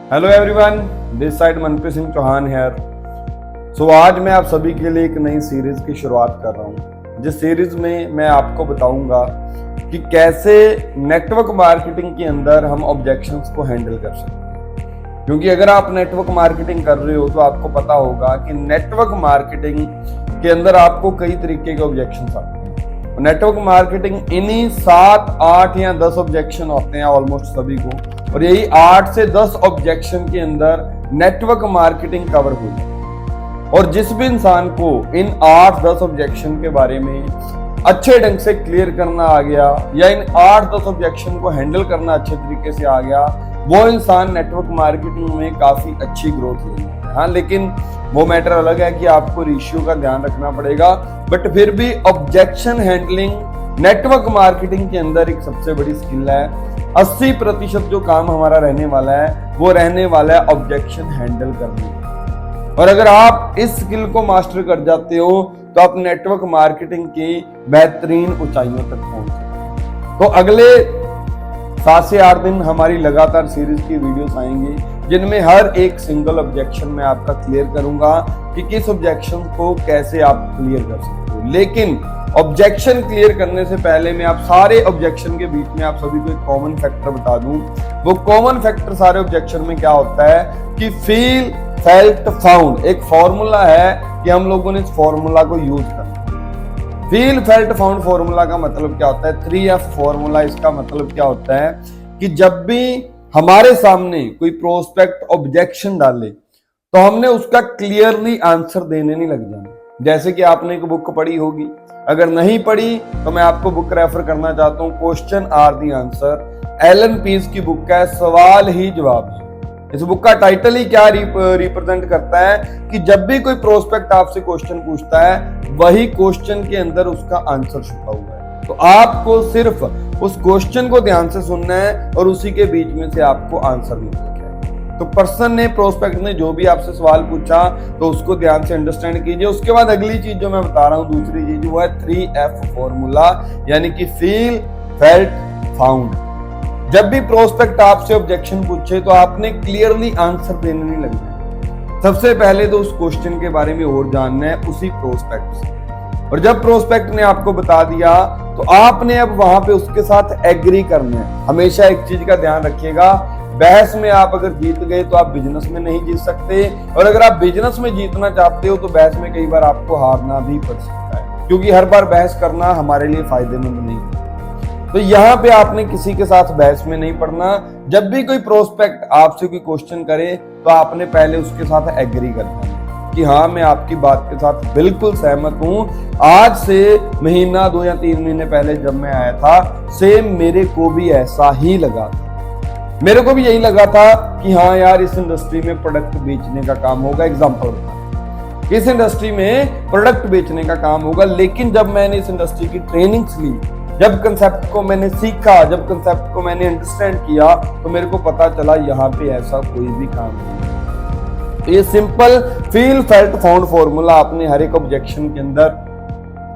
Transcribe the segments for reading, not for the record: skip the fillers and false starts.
Hello everyone, this side Manpreet Singh Chauhan here. So आज मैं आप सभी के लिए एक नई सीरीज की शुरुआत कर रहा हूँ, जिस सीरीज में मैं आपको बताऊंगा कि कैसे नेटवर्क मार्केटिंग के अंदर हम ऑब्जेक्शंस को हैंडल कर सकते हैं। क्योंकि अगर आप नेटवर्क मार्केटिंग कर रहे हो तो आपको पता होगा कि नेटवर्क मार्केटिंग के अंदर आपको कई तरीके के ऑब्जेक्शंस आते हैं। नेटवर्क मार्केटिंग इन्हीं 7, 8 या 10 ऑब्जेक्शन होते हैं ऑलमोस्ट सभी को, और यही 8 से 10 ऑब्जेक्शन के अंदर नेटवर्क मार्केटिंग कवर हुई। और जिस भी इंसान को इन 8-10 ऑब्जेक्शन के बारे में अच्छे ढंग से क्लियर करना आ गया या इन 8-10 ऑब्जेक्शन को हैंडल करना अच्छे तरीके से आ गया, वो इंसान नेटवर्क मार्केटिंग में काफी अच्छी ग्रोथ लेगी। हाँ, लेकिन वो मैटर अलग है कि आपको रेशियो का ध्यान रखना पड़ेगा, बट फिर भी ऑब्जेक्शन हैंडलिंग नेटवर्क मार्केटिंग के अंदर एक सबसे बड़ी स्किल है। 80% जो काम हमारा रहने वाला है वो रहने वाला है ऑब्जेक्शन हैंडल करने। और अगर आप इस स्किल को मास्टर कर जाते हो तो आप नेटवर्क मार्केटिंग की बेहतरीन ऊंचाइयों तक पहुंच। तो अगले 7 से 8 दिन हमारी लगातार सीरीज की वीडियोस आएंगी, जिनमें हर एक सिंगल ऑब्जेक्शन मैं आपका क्लियर करूंगा कि किस ऑब्जेक्शन को कैसे आप क्लियर कर सकते हो। लेकिन ऑब्जेक्शन क्लियर करने से पहले मैं आप सारे ऑब्जेक्शन के बीच में आप सभी को एक कॉमन फैक्टर बता दूं। वो कॉमन फैक्टर सारे ऑब्जेक्शन में क्या होता है कि फील, फेल्ट, फाउंड। एक फॉर्मूला है कि हम लोगों ने इस फॉर्मूला को यूज करना। फील, फेल्ट, फाउंड फॉर्मूला का मतलब क्या होता है? 3F formula. इसका मतलब क्या होता है कि जब भी हमारे सामने कोई प्रोस्पेक्ट ऑब्जेक्शन डाले तो हमने उसका क्लियरली आंसर देने नहीं लग जाना। जैसे कि आपने एक बुक पढ़ी होगी, अगर नहीं पढ़ी तो मैं आपको बुक रेफर करना चाहता हूं, question are the answer. Allen पीस की बुक है, सवाल ही जवाब है। इस बुक का टाइटल ही क्या रिप्रेजेंट करता है कि जब भी कोई प्रोस्पेक्ट आपसे क्वेश्चन पूछता है, वही क्वेश्चन के अंदर उसका आंसर छुपा हुआ है। तो आपको सिर्फ उस क्वेश्चन को ध्यान से सुनना है और उसी के बीच में से आपको आंसर निकल के आएगा। तो पर्सन ने, प्रोस्पेक्ट ने जो भी आपसे सवाल पूछा तो उसको ध्यान से अंडरस्टैंड कीजिए। उसके बाद अगली चीज जो मैं बता रहा हूं, दूसरी चीज, वो है 3F फॉर्मूला, यानी कि फील, फेल्ट, फाउंड। जब भी प्रोस्पेक्ट आपसे ऑब्जेक्शन पूछे तो आपने क्लियरली आंसर देने नहीं लगना। सबसे पहले तो उस क्वेश्चन के बारे में और जानना है उसी प्रोस्पेक्ट से, और जब प्रोस्पेक्ट ने आपको बता दिया तो आपने अब वहां पे उसके साथ एग्री करना है। हमेशा एक चीज का ध्यान रखिएगा, बहस में आप अगर जीत गए तो आप बिजनेस में नहीं जीत सकते, और अगर आप बिजनेस में जीतना चाहते हो तो बहस में कई बार आपको हारना भी पड़ सकता है, क्योंकि हर बार बहस करना हमारे लिए फायदेमंद नहीं है। तो यहाँ पे आपने किसी के साथ बहस में नहीं पड़ना। जब भी कोई प्रोस्पेक्ट आपसे कोई क्वेश्चन करे तो आपने पहले उसके साथ एग्री करना है कि हाँ, मैं आपकी बात के साथ बिल्कुल सहमत हूं। आज से महीना, 2 या 3 महीने पहले जब मैं आया था, सेम मेरे को भी ऐसा ही लगा था। मेरे को भी यही लगा था कि हाँ यार, इस इंडस्ट्री में प्रोडक्ट बेचने का काम होगा। एग्जाम्पल बता, इस इंडस्ट्री में प्रोडक्ट बेचने का काम होगा। लेकिन जब मैंने इस इंडस्ट्री की ट्रेनिंग्स ली, जब कंसेप्ट को मैंने सीखा, जब कंसेप्ट को मैंने अंडरस्टैंड किया, तो मेरे को पता चला यहाँ पे ऐसा कोई भी काम नहीं। ये simple feel, felt, found formula आपने हर एक ऑब्जेक्शन के अंदर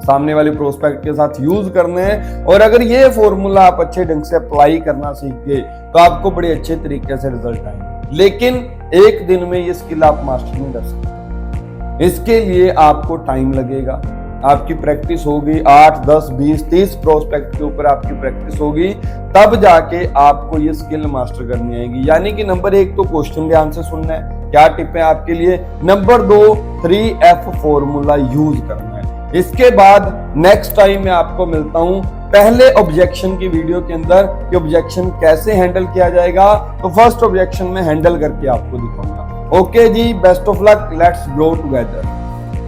सामने वाले प्रोस्पेक्ट के साथ यूज करना है। और अगर ये फॉर्मूला आप अच्छे ढंग से अप्लाई करना सीख गए तो आपको बड़े अच्छे तरीके से रिजल्ट आएंगे। लेकिन एक दिन में ये स्किल आप मास्टर नहीं कर सकते। इसके लिए आपको टाइम लगेगा। आपकी प्रैक्टिस होगी 8, 10, 20, 30 प्रोस्पेक्ट के ऊपर आपकी प्रैक्टिस होगी, तब जाके आपको ये स्किल मास्टर करनी आएगी। यानी कि नंबर 1 तो क्वेश्चन ध्यान से सुनना है, क्या टिप है आपके लिए। नंबर 2, 3F फॉर्मूला यूज करना है। इसके बाद नेक्स्ट टाइम मैं आपको मिलता हूं पहले ऑब्जेक्शन की वीडियो के अंदर कि ऑब्जेक्शन कैसे हैंडल किया जाएगा। तो फर्स्ट ऑब्जेक्शन में हैंडल करके आपको दिखाऊंगा। ओके जी, best of luck, let's grow together.